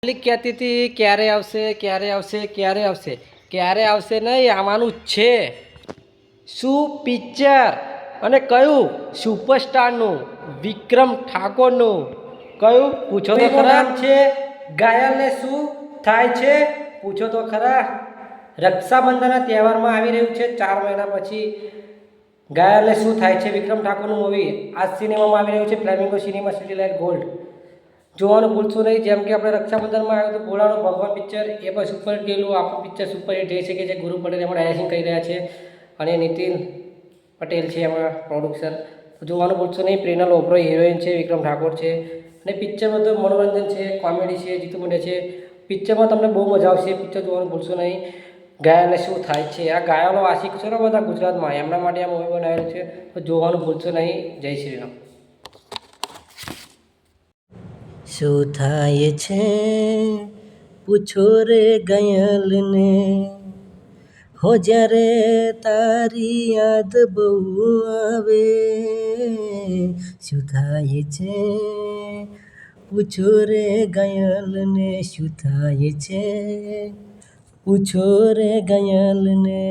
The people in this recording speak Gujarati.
પબ્લિક કહેતી હતી ક્યારે આવશે ક્યારે આવશે ક્યારે આવશે ક્યારે આવશે નહીં આવવાનું જ છે. શું પિક્ચર અને કયું સુપરસ્ટારનું? વિક્રમ ઠાકોરનું. કયું પૂછો તો ખરા. છે ઘાયલને શું થાય છે પૂછો તો ખરા. રક્ષાબંધનના તહેવારમાં આવી રહ્યું છે 4 મહિના પછી. ઘાયલને શું થાય છે વિક્રમ ઠાકોરનું મૂવી આજ સિનેમામાં આવી રહ્યું છે flamingo cinema city light gold. જોવાનું ભૂલશો નહીં. જેમ કે આપણે રક્ષાબંધનમાં આવ્યું તો ભોળાનો ભગવાન પિક્ચર એ પણ સુપરહિટ ગયેલું. આપણું પિક્ચર સુપરહિટ થઈ શકે છે. ગુરુ પટેલ એમાં ડાયરેક્શન કરી રહ્યા છે અને નીતિન પટેલ છે એમાં પ્રોડ્યુસર. જોવાનું ભૂલશો નહીં. પ્રેરણા લોપરો હિરોઈન છે, વિક્રમ ઠાકોર છે અને પિક્ચરમાં તો મનોરંજન છે, કોમેડી છે, જીતુ મુંડે છે. પિક્ચરમાં તમને બહુ મજા આવશે. પિક્ચર જોવાનું ભૂલશો નહીં. ઘાયલને શું થાય છે, આ ઘાયલો આશિક છે ને બધા ગુજરાતમાં, એમના માટે આ મૂવી બનાવેલું છે. તો જોવાનું ભૂલશો નહીં. જય શ્રી રામ. શું થાય છે પૂછો રે ઘાયલને, હો જ્યારે તારી યાદ બહુ આવે. શું થાય છે પૂછો રે ઘાયલને, શું થાય છે પૂછો રે ઘાયલને.